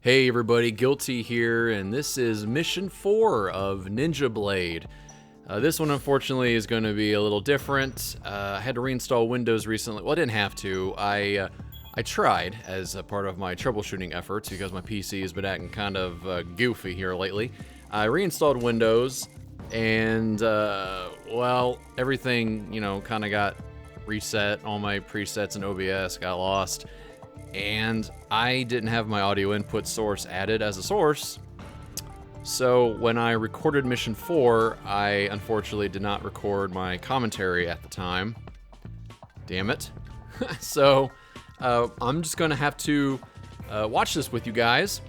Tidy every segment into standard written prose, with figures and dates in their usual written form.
Hey everybody, Guilty here, and this is Mission 4 of Ninja Blade. This one unfortunately is going to be a little different. I had to reinstall Windows recently. Well, I didn't have to. I tried as a part of my troubleshooting efforts because my PC has been acting kind of goofy here lately. I reinstalled Windows and, well, everything, kind of got reset. All my presets in OBS got lost. And I didn't have my audio input source added as a source. So when I recorded Mission 4, I unfortunately did not record my commentary at the time. Damn it. So I'm just gonna have to watch this with you guys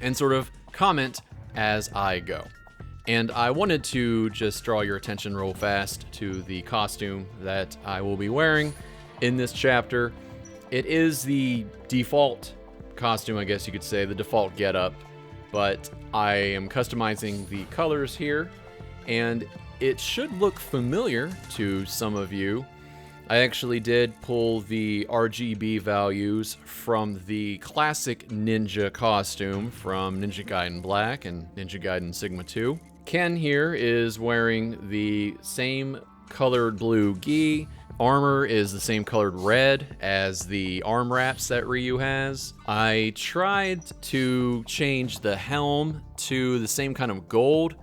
and sort of comment as I go. And I wanted to just draw your attention real fast to the costume that I will be wearing in this chapter. It is the default costume, I guess you could say, the default getup, but I am customizing the colors here, and it should look familiar to some of you. I actually did pull the RGB values from the classic ninja costume from Ninja Gaiden Black and Ninja Gaiden Sigma 2. Ken here is wearing the same colored blue gi. Armor is the same colored red as the arm wraps that Ryu has. I tried to change the helm to the same kind of gold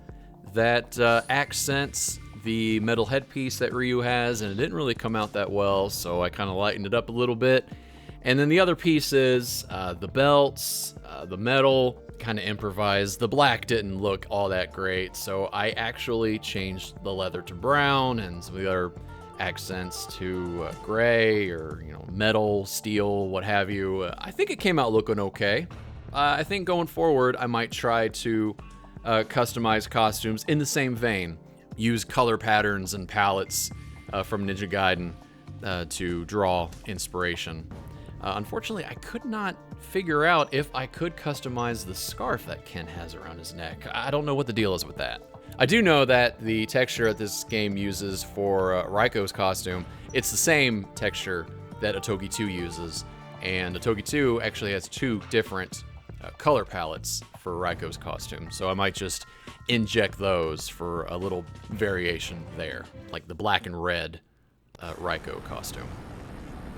that accents the metal headpiece that Ryu has, and it didn't really come out that well, so I kind of lightened it up a little bit. And then the other pieces, the belts, the metal, kind of improvised. The black didn't look all that great, so I actually changed the leather to brown and some of the other accents to gray or metal, steel, what have you. I think it came out looking okay. I think going forward I might try to customize costumes in the same vein. Use color patterns and palettes from Ninja Gaiden to draw inspiration. Unfortunately, I could not figure out if I could customize the scarf that Ken has around his neck. I don't know what the deal is with that. I do know that the texture that this game uses for Raiko's costume, it's the same texture that Otogi 2 uses, and Otogi 2 actually has two different color palettes for Raiko's costume, so I might just inject those for a little variation there, like the black and red Raiko costume.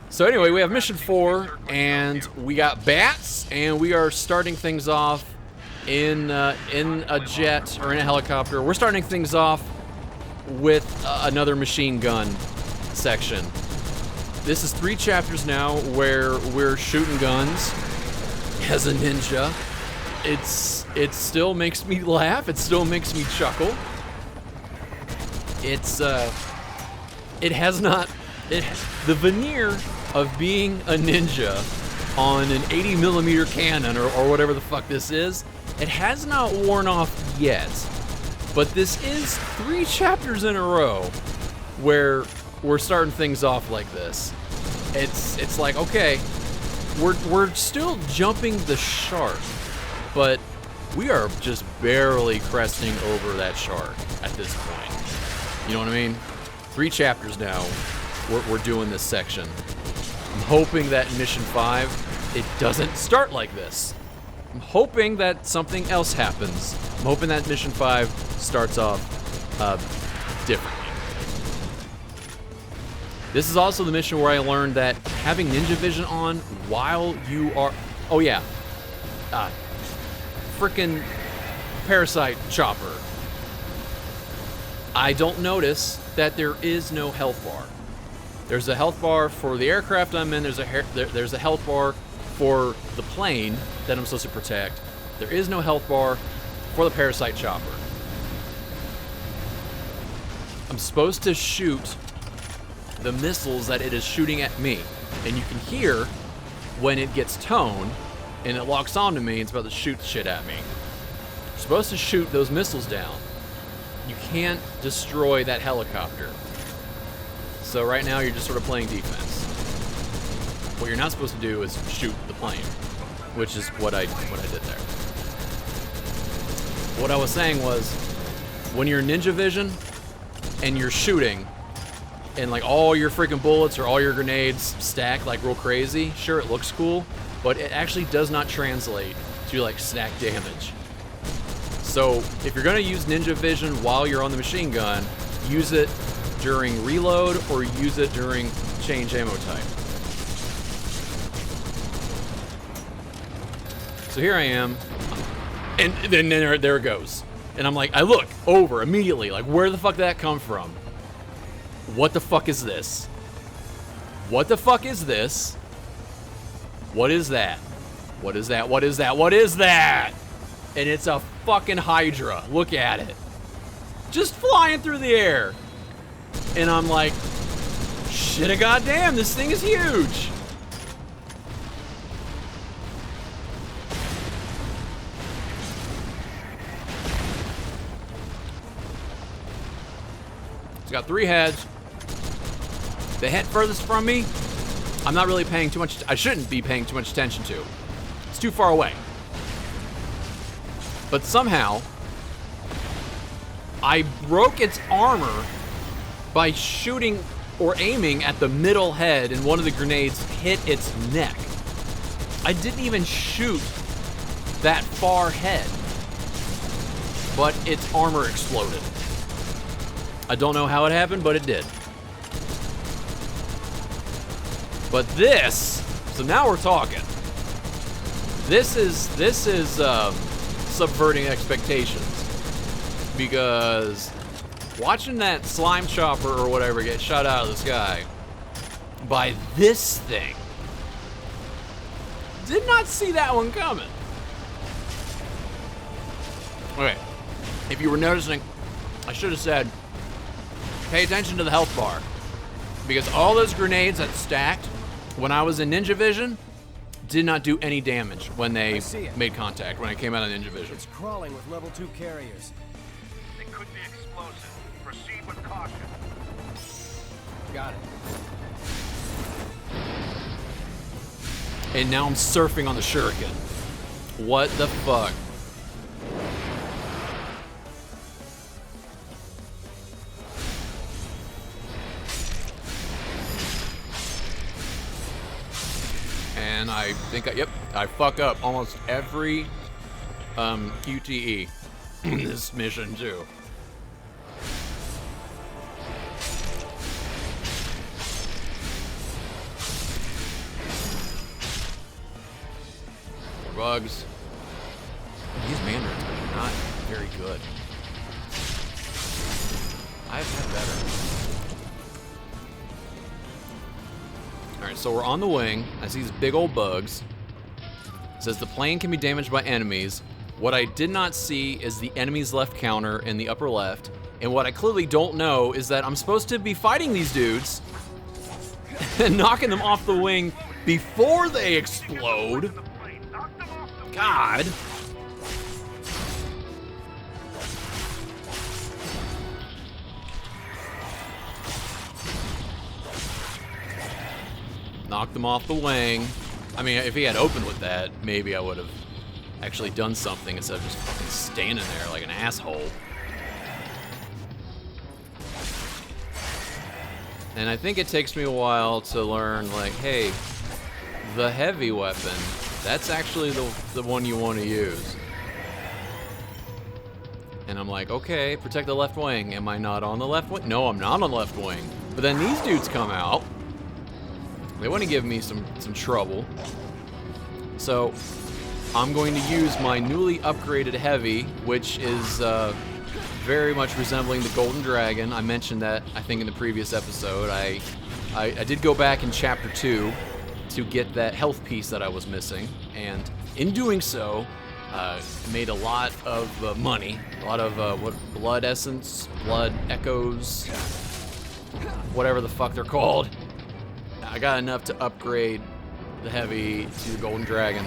So anyway, we have Mission 4, and we got bats, and we are starting things off in a jet or in a helicopter. We're starting things off with another machine gun section. This is 3 chapters now where we're shooting guns as a ninja. It still makes me laugh. It still makes me chuckle. The veneer of being a ninja on an 80mm cannon or whatever the fuck this is, it has not worn off yet, but this is 3 chapters in a row where we're starting things off like this. It's like, okay, we're still jumping the shark, but we are just barely cresting over that shark at this point. You know what I mean? 3 chapters now, we're doing this section. I'm hoping that in Mission 5, it doesn't start like this. I'm hoping that something else happens. I'm hoping that Mission 5 starts off differently. This is also the mission where I learned that having ninja vision on while you are... Oh yeah. Frickin' parasite chopper. I don't notice that there is no health bar. There's a health bar for the aircraft I'm in. There's a health bar for the plane that I'm supposed to protect. There is no health bar for the parasite chopper. I'm supposed to shoot the missiles that it is shooting at me. And you can hear when it gets toned and it locks onto me, it's about to shoot shit at me. You're supposed to shoot those missiles down. You can't destroy that helicopter. So right now you're just sort of playing defense. What you're not supposed to do is shoot the plane, which is what I did there. What I was saying was, when you're ninja vision and you're shooting, and like all your freaking bullets or all your grenades stack like real crazy, sure, it looks cool, but it actually does not translate to like stack damage. So if you're gonna use ninja vision while you're on the machine gun, use it during reload or use it during change ammo type. So here I am, and then there it goes. And I'm like, I look over immediately, like, where the fuck did that come from? What the fuck is this? What the fuck is this? What is that? What is that? What is that? What is that? And it's a fucking Hydra. Look at it. Just flying through the air. And I'm like, shit a goddamn, this thing is huge. It's got 3 heads. The head furthest from me, I'm not really paying too much, I shouldn't be paying too much attention to. It's too far away. But somehow, I broke its armor by shooting or aiming at the middle head, and one of the grenades hit its neck. I didn't even shoot that far head, but its armor exploded. I don't know how it happened, but it did. But this, so now we're talking. This is subverting expectations, because watching that slime chopper or whatever get shot out of the sky by this thing, did not see that one coming. Okay, if you were noticing, I should have said, pay attention to the health bar, because all those grenades that stacked when I was in Ninja Vision did not do any damage when they made contact, when I came out of Ninja Vision. It's crawling with level 2 carriers. They could be explosive. Proceed with caution. Got it. And now I'm surfing on the shuriken. What the fuck? And I think I fuck up almost every QTE in this mission too. More bugs. These mandarins are not very good. I've had better. Alright, so we're on the wing. I see these big old bugs. It says the plane can be damaged by enemies. What I did not see is the enemy's left counter in the upper left. And what I clearly don't know is that I'm supposed to be fighting these dudes and knocking them off the wing before they explode. God. Knocked them off the wing. I mean, if he had opened with that, maybe I would have actually done something instead of just fucking standing there like an asshole. And I think it takes me a while to learn, like, hey, the heavy weapon, that's actually the one you want to use. And I'm like, okay, protect the left wing. Am I not on the left wing? No, I'm not on the left wing. But then these dudes come out. They want to give me some trouble. So I'm going to use my newly upgraded heavy, which is very much resembling the Golden Dragon. I mentioned that, I think, in the previous episode. I did go back in Chapter 2 to get that health piece that I was missing. And in doing so, made a lot of money. A lot of, what, blood essence, blood echoes, whatever the fuck they're called. I got enough to upgrade the heavy to the Golden Dragon.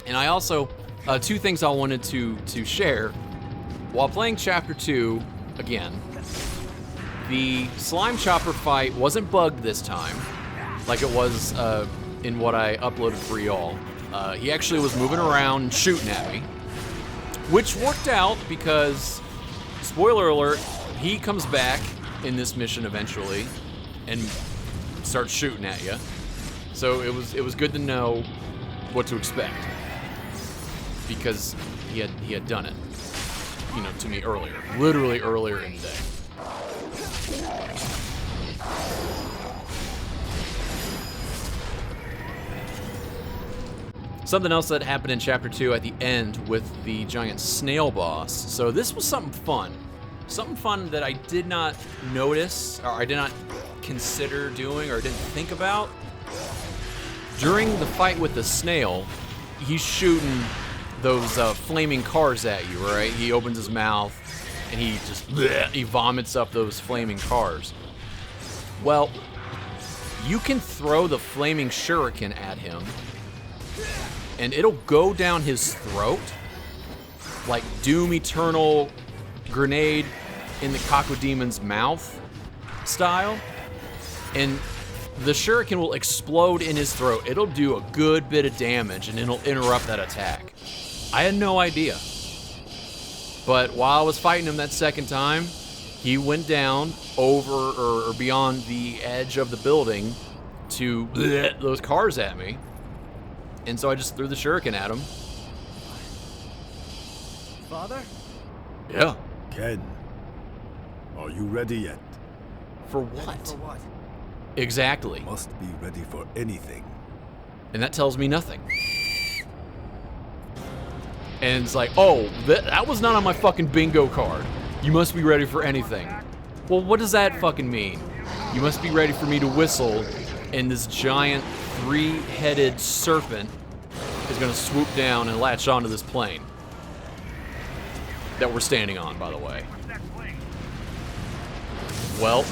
And I also, 2 things I wanted to share. While playing Chapter 2, again, the slime chopper fight wasn't bugged this time, like it was in what I uploaded for y'all. He actually was moving around and shooting at me, which worked out because, spoiler alert, he comes back in this mission eventually and starts shooting at you. So it was good to know what to expect. because he had done it, you know, to me earlier, literally earlier in the day. Something else that happened in Chapter 2 at the end with the giant snail boss. So this was something fun. Something fun that I did not notice, or I did not consider doing, or didn't think about. During the fight with the snail, he's shooting those flaming cars at you, right? He opens his mouth, and he just, he vomits up those flaming cars. Well, you can throw the flaming shuriken at him, and it'll go down his throat, like Doom Eternal grenade in the Cacodemons mouth style, and the shuriken will explode in his throat. It'll do a good bit of damage, and it'll interrupt that attack. I had no idea. But while I was fighting him that second time, he went down over or beyond the edge of the building to those cars at me. And so I just threw the shuriken at him. Father? Yeah. Ken, are you ready yet? For what? For what? Exactly. Must be ready for anything. And that tells me nothing. And it's like, oh, that was not on my fucking bingo card. You must be ready for anything. Well, what does that fucking mean? You must be ready for me to whistle, and this giant three-headed serpent is gonna swoop down and latch onto this plane. That we're standing on, by the way. Well,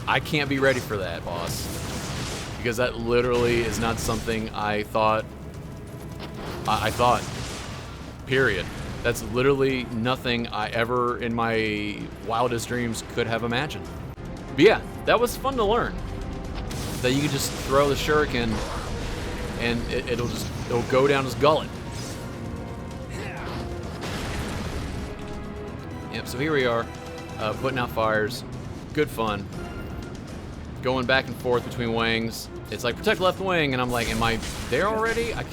I can't be ready for that, boss. Because that literally is not something I thought. I thought. Period. That's literally nothing I ever in my wildest dreams could have imagined. But yeah, that was fun to learn. That you can just throw the shuriken and it'll go down his gullet. Yep, so here we are, putting out fires. Good fun. Going back and forth between wings. It's like, protect left wing, and I'm like, am I there already? I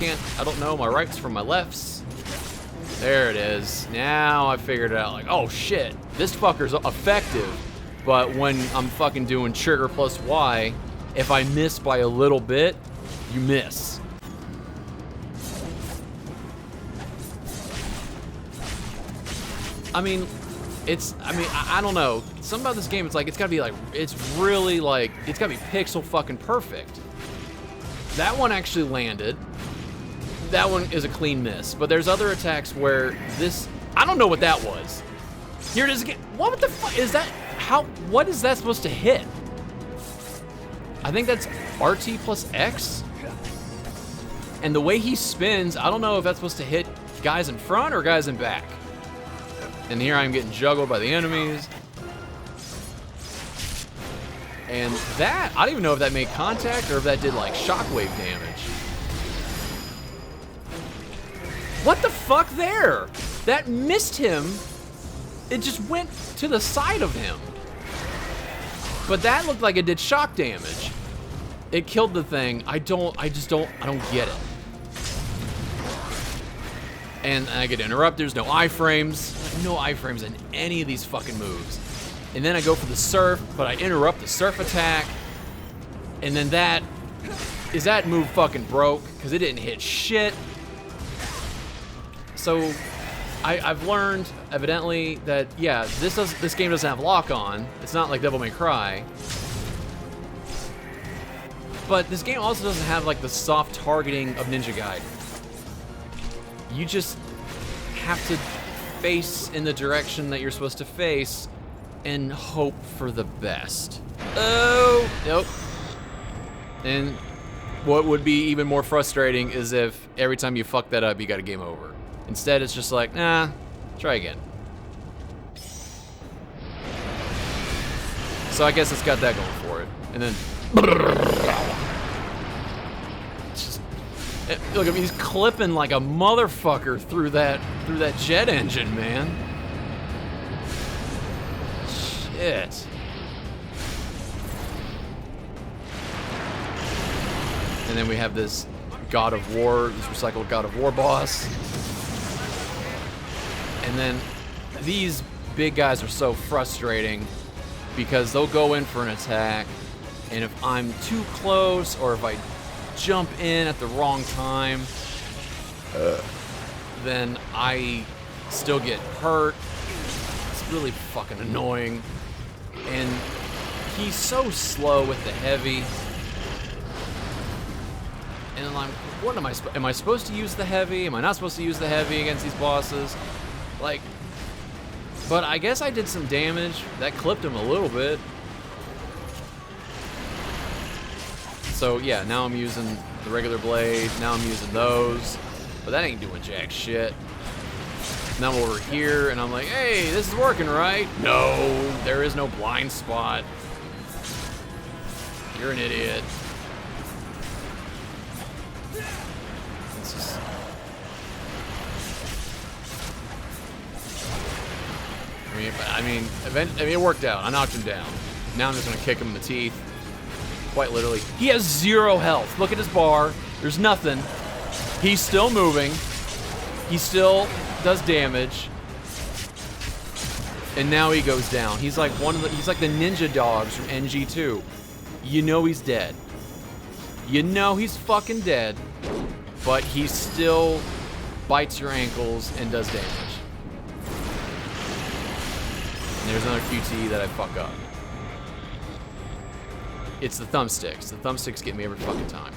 don't know my rights from my lefts. There it is. Now I figured it out, like, oh shit, this fucker's effective, but when I'm fucking doing trigger plus Y, if I miss by a little bit, you miss. I mean, I don't know. Something about this game, it's gotta be it's really it's gotta be pixel fucking perfect. That one actually landed. That one is a clean miss. But there's other attacks where I don't know what that was. Here it is again. What the fuck is that? What is that supposed to hit? I think that's RT plus X. And the way he spins, I don't know if that's supposed to hit guys in front or guys in back. And here I'm getting juggled by the enemies. And that, I don't even know if that made contact or if that did shockwave damage. What the fuck there? That missed him. It just went to the side of him. But that looked like it did shock damage. It killed the thing. I don't get it. And I get interrupted. There's no iframes. No iframes in any of these fucking moves. And then I go for the surf, but I interrupt the surf attack. And then that move fucking broke because it didn't hit shit. So I've learned evidently that yeah, this game doesn't have lock on. It's not like Devil May Cry. But this game also doesn't have the soft targeting of Ninja Gaiden. You just have to face in the direction that you're supposed to face and hope for the best. Oh, nope. And what would be even more frustrating is if every time you fuck that up, you got a game over. Instead, it's just like, nah, try again. So I guess it's got that going for it. And then, look, I mean, he's clipping like a motherfucker through that jet engine, man. Shit. And then we have this God of War, this recycled God of War boss. And then these big guys are so frustrating because they'll go in for an attack, and if I'm too close or if I jump in at the wrong time, then I still get hurt. It's really fucking annoying. And he's so slow with the heavy. And I'm like, what am I supposed to use the heavy? Am I not supposed to use the heavy against these bosses? Like, but I guess I did some damage. That clipped him a little bit. So yeah, now I'm using the regular blade. Now I'm using those. But that ain't doing jack shit. Now I'm over here, and I'm like, hey, this is working, right? No, there is no blind spot. You're an idiot. It's just... I mean, it worked out. I knocked him down. Now I'm just gonna kick him in the teeth. Quite literally. He has 0 health. Look at his bar. There's nothing. He's still moving. He still does damage. And now he goes down. He's like he's like the ninja dogs from NG2. You know he's dead. You know he's fucking dead. But he still bites your ankles and does damage. And there's another QT that I fuck up. It's the thumbsticks. The thumbsticks get me every fucking time.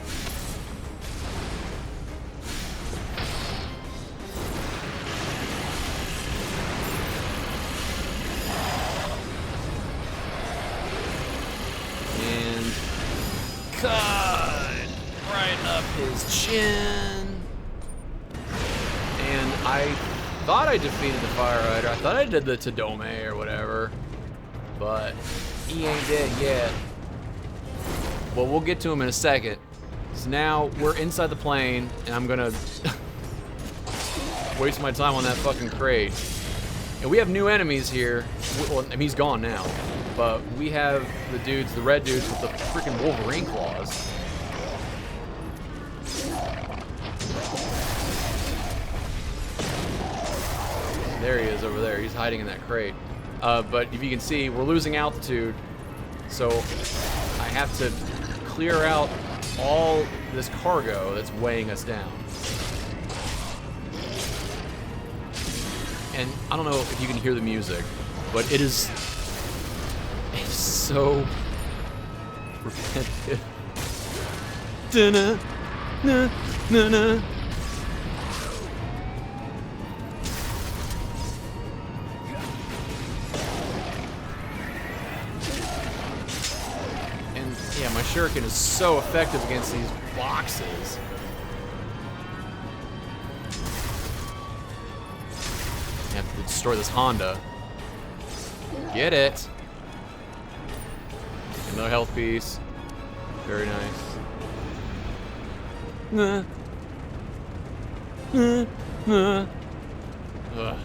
And cut right up his chin. And I thought I defeated the Fire Rider. I thought I did the Tadome or whatever. But he ain't dead yet. Well, we'll get to him in a second. So now we're inside the plane, and I'm gonna waste my time on that fucking crate. And we have new enemies here. Well, I mean, he's gone now. But we have the dudes, the red dudes with the freaking Wolverine claws. There he is over there. He's hiding in that crate. But if you can see, we're losing altitude. So I have to clear out all this cargo that's weighing us down. And I don't know if you can hear the music, but it's so repetitive. Da-na, na, na, na. Yeah, my shuriken is so effective against these boxes. I have to destroy this Honda. Get it. Another health piece. Very nice. Nah. Nah. Nah. Ugh.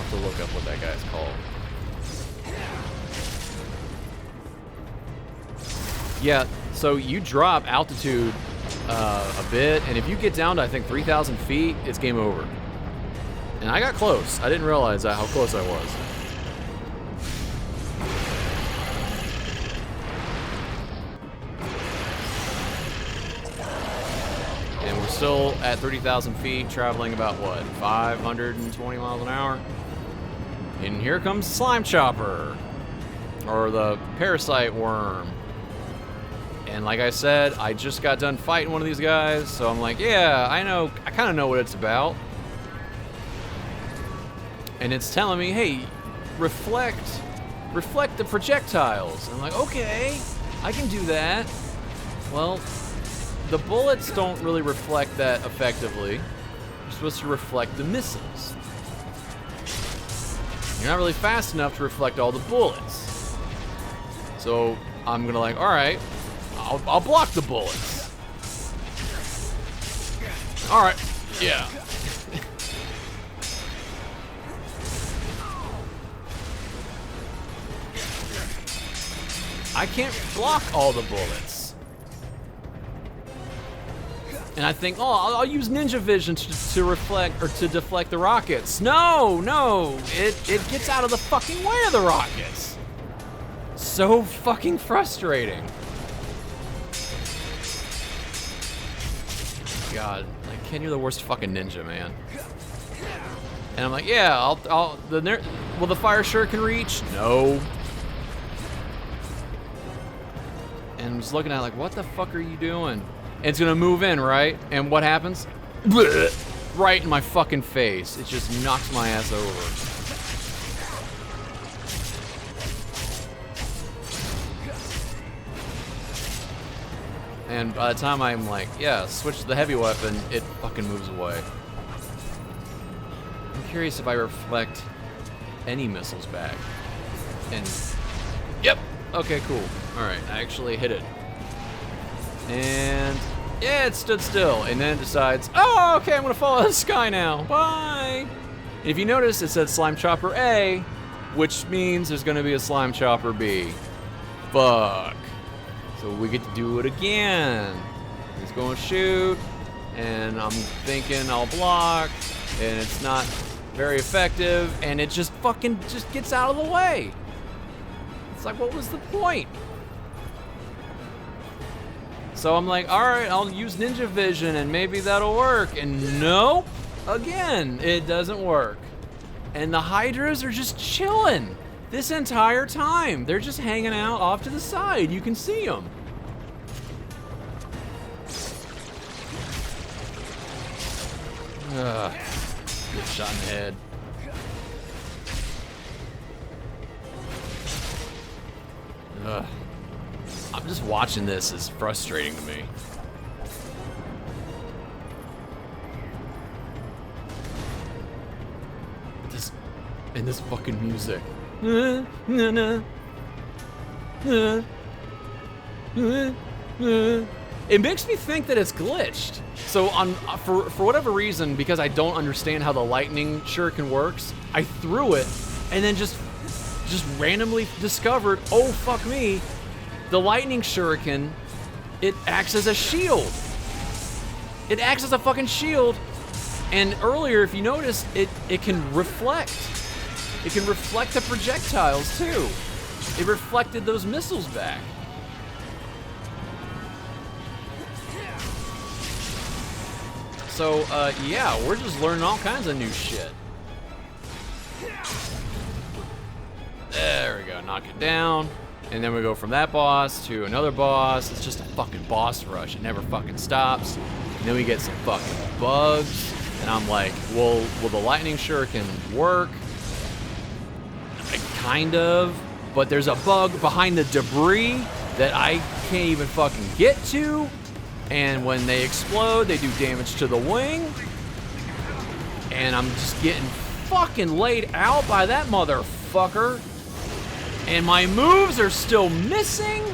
To look up what that guy's called. Yeah, so you drop altitude a bit, and if you get down to, I think, 3,000 feet, it's game over. And I got close. I didn't realize how close I was. And we're still at 30,000 feet, traveling about, what, 520 miles an hour? And here comes Slime Chopper, or the Parasite Worm. And like I said, I just got done fighting one of these guys, so I'm like, yeah, I kind of know what it's about. And it's telling me, hey, reflect the projectiles. I'm like, okay, I can do that. Well, the bullets don't really reflect that effectively. You're supposed to reflect the missiles. You're not really fast enough to reflect all the bullets. So I'm gonna like, all right, I'll block the bullets. All right, yeah. I can't block all the bullets. And I think, oh, I'll use ninja vision to reflect or to deflect the rockets. No, it gets out of the fucking way of the rockets. So fucking frustrating. God, like, Ken, you're the worst fucking ninja, man. And I'm like, yeah, will the fire shuriken reach? No. And I'm just looking at it like, what the fuck are you doing? And it's gonna move in, right? And what happens? Blech, right in my fucking face. It just knocks my ass over. And by the time I'm like, yeah, switch to the heavy weapon, it fucking moves away. I'm curious if I reflect any missiles back. And, yep, okay, cool. All right, I actually hit it. And, yeah, it stood still. And then it decides, oh, okay, I'm gonna fall out of the sky now. Bye. And if you notice, it said Slime Chopper A, which means there's gonna be a Slime Chopper B. Fuck. So we get to do it again. He's going to shoot, and I'm thinking I'll block, and it's not very effective, and it just fucking just gets out of the way. It's like, what was the point? So I'm like, all right, I'll use ninja vision, and maybe that'll work. And nope, again, it doesn't work. And the Hydras are just chilling this entire time. They're just hanging out off to the side. You can see them. Get shot in the head. I'm just watching this is frustrating to me. This fucking music. It makes me think that it's glitched. So for whatever reason, because I don't understand how the lightning shuriken works, I threw it and then just randomly discovered, oh fuck me, the lightning shuriken, it acts as a shield. It acts as a fucking shield. And earlier, if you notice, it can reflect. It can reflect the projectiles too. It reflected those missiles back. So, yeah, we're just learning all kinds of new shit. There we go, knock it down. And then we go from that boss to another boss. It's just a fucking boss rush. It never fucking stops. And then we get some fucking bugs. And I'm like, well, will the lightning shuriken work? Kind of. But there's a bug behind the debris that I can't even fucking get to. And when they explode, they do damage to the wing. And I'm just getting fucking laid out by that motherfucker. And my moves are still missing.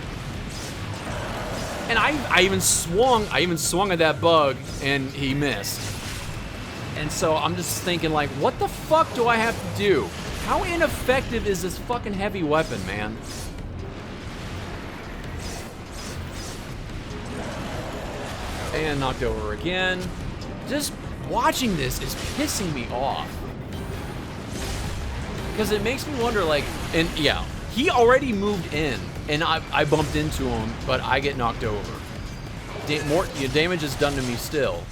And I even swung at that bug and he missed. And so I'm just thinking like, what the fuck do I have to do? How ineffective is this fucking heavy weapon, man? And knocked over again. Just watching this is pissing me off. Because it makes me wonder, like, and yeah, he already moved in, and I bumped into him, but I get knocked over. More damage is done to me still.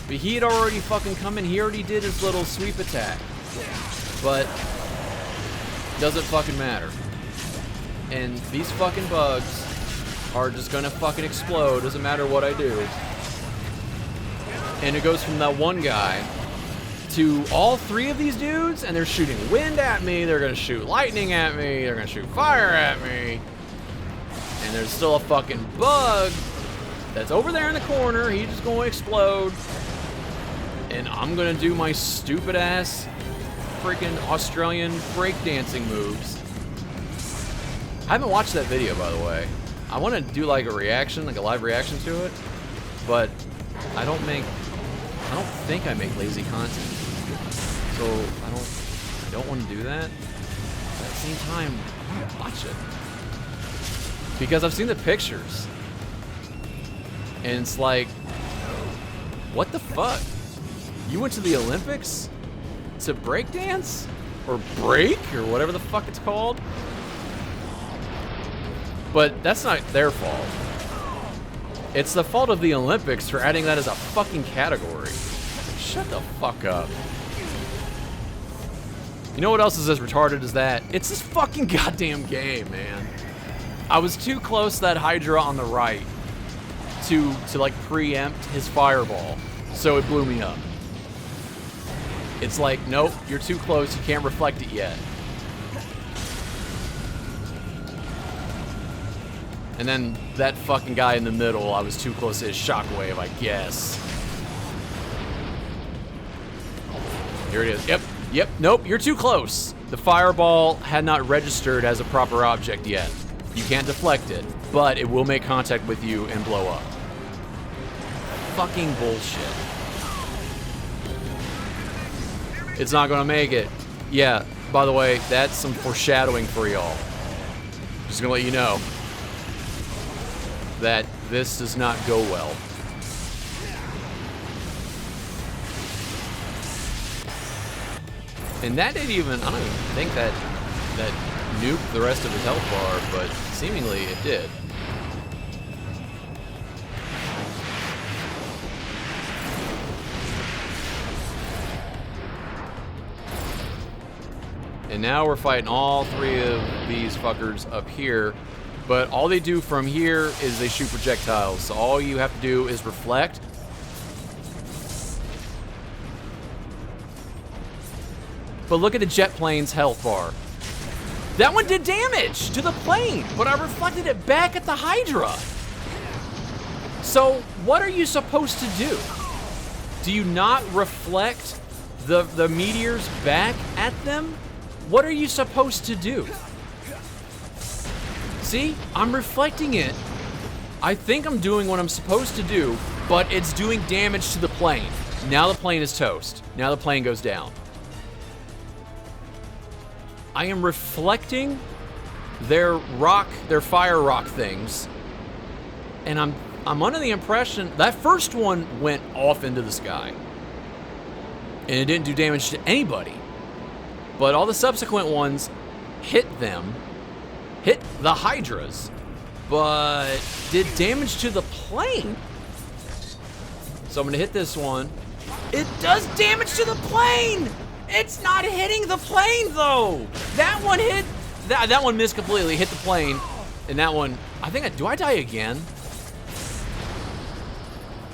But he had already fucking come in, he already did his little sweep attack. But, doesn't fucking matter. And these fucking bugs are just gonna fucking explode, doesn't matter what I do. And it goes from that one guy to all three of these dudes, and they're shooting wind at me, they're gonna shoot lightning at me, they're gonna shoot fire at me. And there's still a fucking bug that's over there in the corner, he's just gonna explode. And I'm gonna do my stupid ass freaking Australian breakdancing moves. I haven't watched that video, by the way. I want to do like a reaction, like a live reaction to it, but I don't think I make lazy content. So I don't want to do that. But at the same time, I want to watch it. Because I've seen the pictures. And it's like, What the fuck? You went to the Olympics to breakdance? Or break? Or whatever the fuck it's called? But that's not their fault. It's the fault of the Olympics for adding that as a fucking category. Shut the fuck up. You know what else is as retarded as that? It's this fucking goddamn game, man. I was too close to that Hydra on the right to like preempt his fireball, so it blew me up. It's like, nope, you're too close, you can't reflect it yet. And then that fucking guy in the middle, I was too close to his shockwave, I guess. Here it is. Yep, nope, you're too close. The fireball had not registered as a proper object yet. You can't deflect it, but it will make contact with you and blow up. Fucking bullshit. It's not gonna make it. Yeah, by the way, that's some foreshadowing for y'all. Just gonna let you know that this does not go well. And that didn't even, I don't even think that nuked the rest of his health bar, but seemingly it did. And now we're fighting all three of these fuckers up here, but all they do from here is they shoot projectiles. So all you have to do is reflect. But look at the jet plane's health bar. That one did damage to the plane, but I reflected it back at the Hydra. So what are you supposed to do? Do you not reflect the meteors back at them? What are you supposed to do? See, I'm reflecting it. I think I'm doing what I'm supposed to do, but it's doing damage to the plane. Now the plane is toast. Now the plane goes down. I am reflecting their fire rock things, and I'm under the impression that first one went off into the sky, and it didn't do damage to anybody. But all the subsequent ones hit the Hydras, but did damage to the plane. So I'm gonna hit this one. It does damage to the plane! It's not hitting the plane though! That one hit, that one missed completely, hit the plane. And that one, do I die again?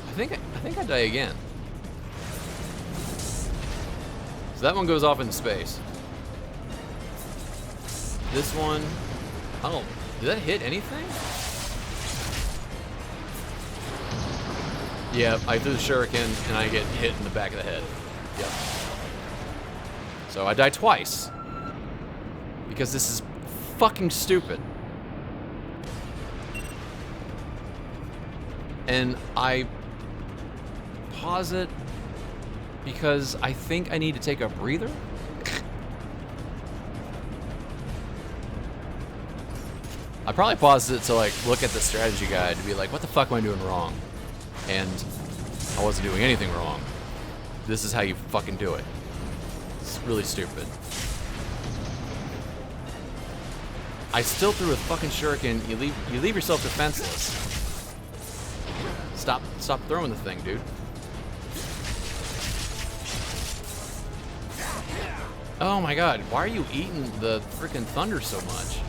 I think I die again. So that one goes off into space. This one, did that hit anything? Yeah, I threw the shuriken and I get hit in the back of the head. Yep. So I die twice. Because this is fucking stupid. And I pause it because I think I need to take a breather. I probably paused it to like look at the strategy guide to be like, what the fuck am I doing wrong? And I wasn't doing anything wrong. This is how you fucking do it. It's really stupid. I still threw a fucking shuriken. You leave yourself defenseless. Stop throwing the thing, dude. Oh my god, why are you eating the freaking thunder so much?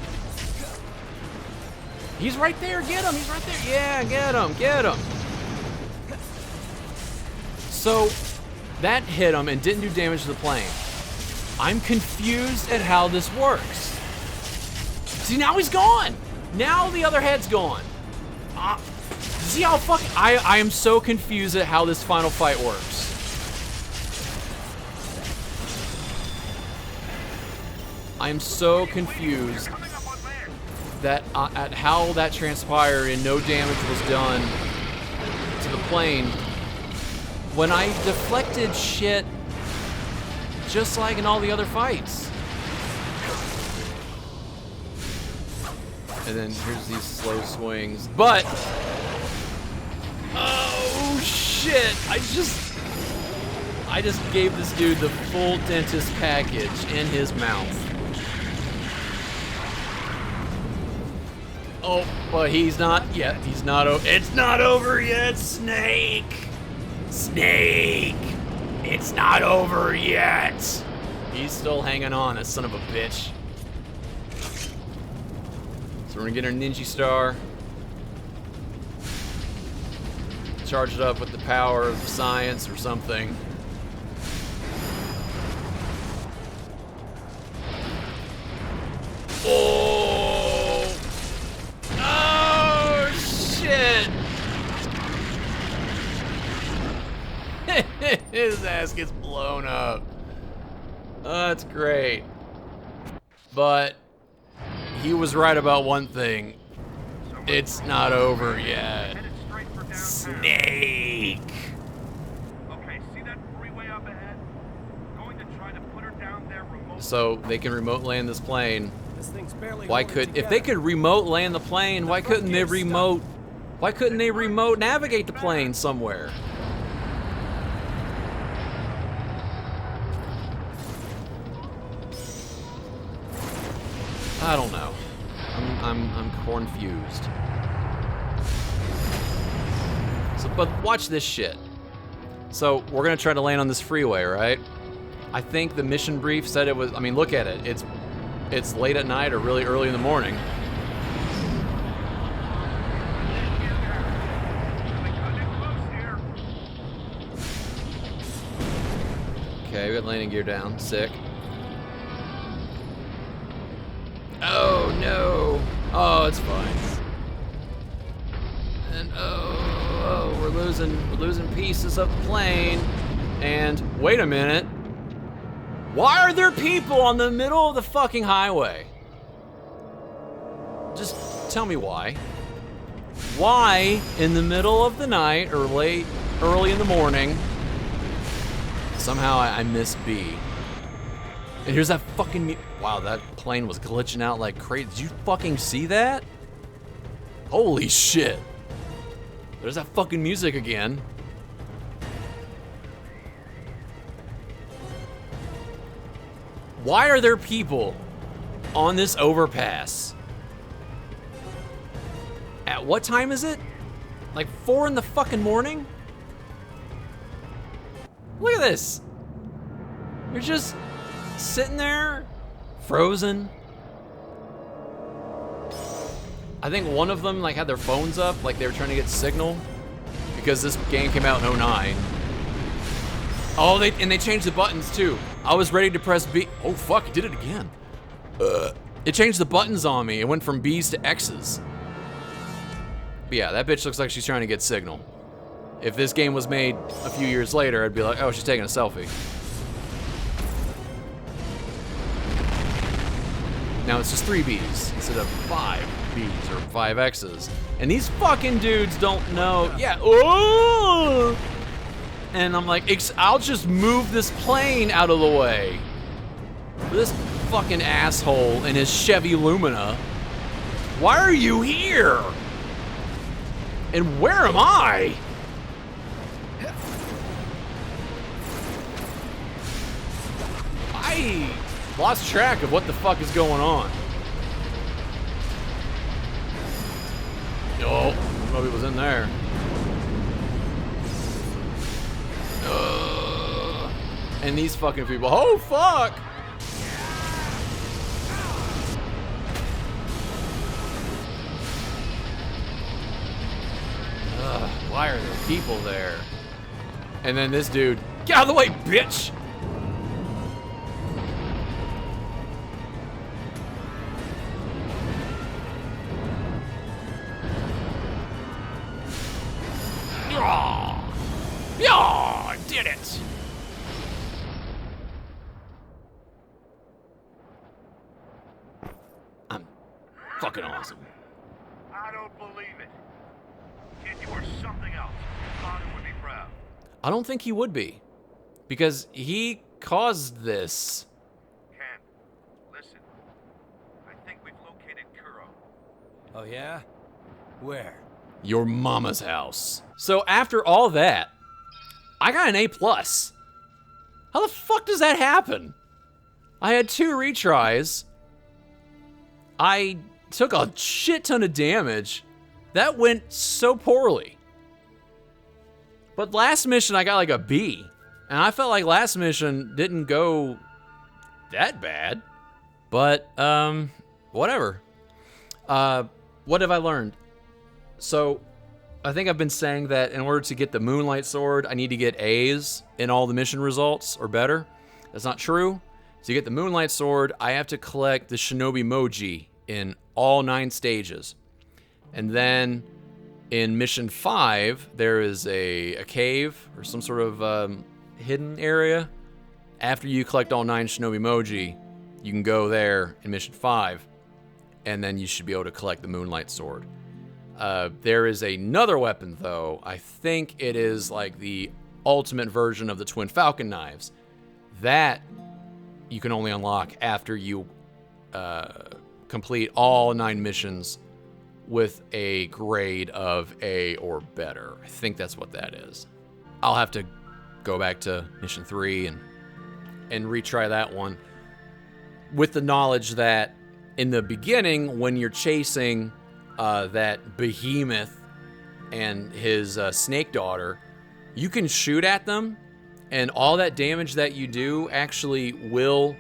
He's right there, get him, he's right there. Yeah, get him. So, that hit him and didn't do damage to the plane. I'm confused at how this works. See, now he's gone. Now the other head's gone. See how fucking... I am so confused at how this final fight works. I am so confused that at how that transpired and no damage was done to the plane when I deflected shit just like in all the other fights. And then here's these slow swings, but oh shit. shit! I just gave this dude the full dentist package in his mouth. Oh, but he's not yet. He's not over. It's not over yet, Snake! Snake! It's not over yet! He's still hanging on, that son of a bitch. So we're gonna get our Ninja Star. Charge it up with the power of science or something. Oh! Oh, shit! His ass gets blown up. Oh, that's great. But he was right about one thing. It's not over yet. Headed straight for downtown. Snake! Okay, see that freeway up ahead? Going to try to put her down there remotely. So they can remote land this plane. This thing's barely Why holding if they together. could remote land the plane, why couldn't they remote navigate the plane somewhere? I don't know. I'm confused. So, but watch this shit. So we're gonna try to land on this freeway, right? I think the mission brief said it was. I mean, look at it. It's late at night or really early in the morning. Okay, we got landing gear down. Sick. Oh no! Oh, it's fine. And oh, we're losing pieces of the plane. And wait a minute. Why are there people on the middle of the fucking highway? Just tell me why. Why in the middle of the night or early in the morning? Somehow I missed B. And here's that fucking wow, that plane was glitching out like crazy. Did you fucking see that? Holy shit. There's that fucking music again. Why are there people on this overpass? At what time is it? Like 4 in the fucking morning? Look at this. You're just sitting there, frozen. I think one of them like had their phones up, like they were trying to get signal, because this game came out in 09. Oh, they changed the buttons too. I was ready to press B. Oh fuck, it did it again. It changed the buttons on me. It went from B's to X's. But yeah, that bitch looks like she's trying to get signal. If this game was made a few years later, I'd be like, oh, she's taking a selfie. Now it's just 3 Bs instead of 5 Bs or 5 X's. And these fucking dudes don't know. Yeah, oh! And I'm like, I'll just move this plane out of the way. This fucking asshole in his Chevy Lumina. Why are you here? And where am I? I lost track of what the fuck is going on. Oh, nobody was in there. And these fucking people. Oh, fuck! Why are there people there? And then this dude, get out of the way, bitch! Yeah, did it! I'm fucking awesome. I don't believe it. Kid, you are something else. Your father would be proud. I don't think he would be. Because he caused this. Ken, listen. I think we've located Kuro. Oh yeah? Where? Your mama's house. So after all that, I got an A+. How the fuck does that happen? I had 2 retries. I took a shit ton of damage. That went so poorly. But last mission, I got like a B. And I felt like last mission didn't go that bad. But, whatever. What have I learned? So, I think I've been saying that in order to get the Moonlight Sword, I need to get A's in all the mission results or better. That's not true. To get the Moonlight Sword, I have to collect the Shinobi Moji in all 9 stages. And then in Mission 5, there is a cave or some sort of hidden area. After you collect all 9 Shinobi Moji, you can go there in Mission 5, and then you should be able to collect the Moonlight Sword. There is another weapon, though. I think it is like the ultimate version of the Twin Falcon knives. That you can only unlock after you complete all 9 missions with a grade of A or better. I think that's what that is. I'll have to go back to Mission 3 and retry that one with the knowledge that in the beginning, when you're chasing that behemoth and his snake daughter, you can shoot at them, and all that damage that you do actually will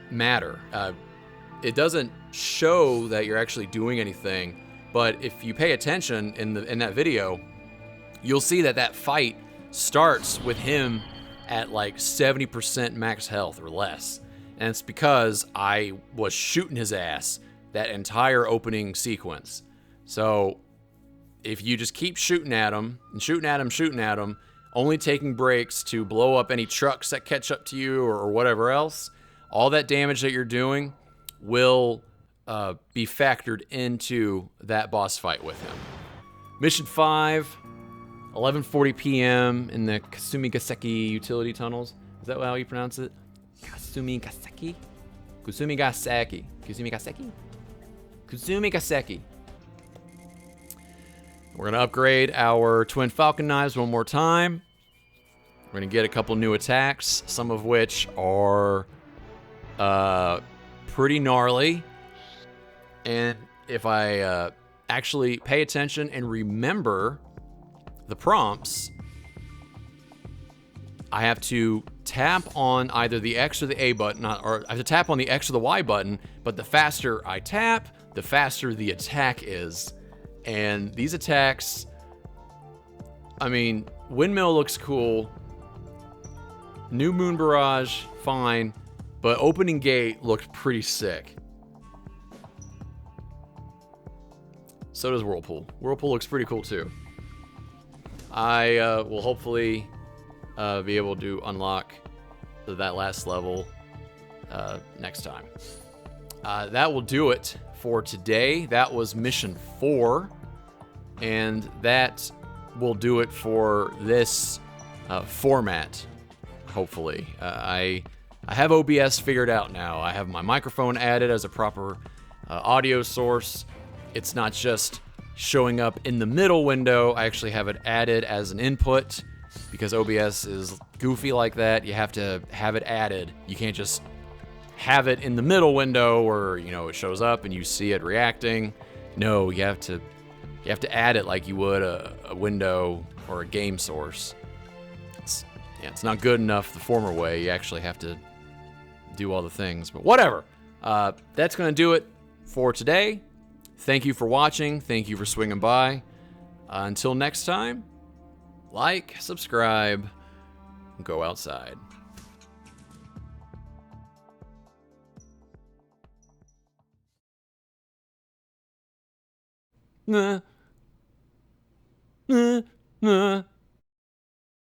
matter. It doesn't show that you're actually doing anything, but if you pay attention in that video, you'll see that fight starts with him at like 70% max health or less. And it's because I was shooting his ass that entire opening sequence. So if you just keep shooting at him, and shooting at him, only taking breaks to blow up any trucks that catch up to you or whatever else, all that damage that you're doing will be factored into that boss fight with him. Mission 5, 11:40 p.m. in the Kasumigaseki utility tunnels. Is that how you pronounce it? Kasumigaseki? Kusumigaseki. Kusumigaseki? Kusumigaseki. We're going to upgrade our Twin Falcon knives one more time. We're going to get a couple new attacks, some of which are pretty gnarly. And if I actually pay attention and remember the prompts, I have to tap on either the X or the A button, or I have to tap on the X or the Y button, but the faster I tap, the faster the attack is. And these attacks, I mean, Windmill looks cool. New Moon Barrage, fine. But Opening Gate looked pretty sick. So does Whirlpool. Whirlpool looks pretty cool too. I will hopefully be able to unlock that last level next time. That will do it for today. That was Mission 4. And that will do it for this format, hopefully. I have OBS figured out now. I have my microphone added as a proper audio source. It's not just showing up in the middle window. I actually have it added as an input because OBS is goofy like that. You have to have it added. You can't just have it in the middle window where, you know, it shows up and you see it reacting. No, you have to add it like you would a window or a game source. It's not good enough the former way. You actually have to do all the things, but whatever. That's going to do it for today. Thank you for watching. Thank you for swinging by. Until next time, like, subscribe, and go outside. Nah. Nah. Nah.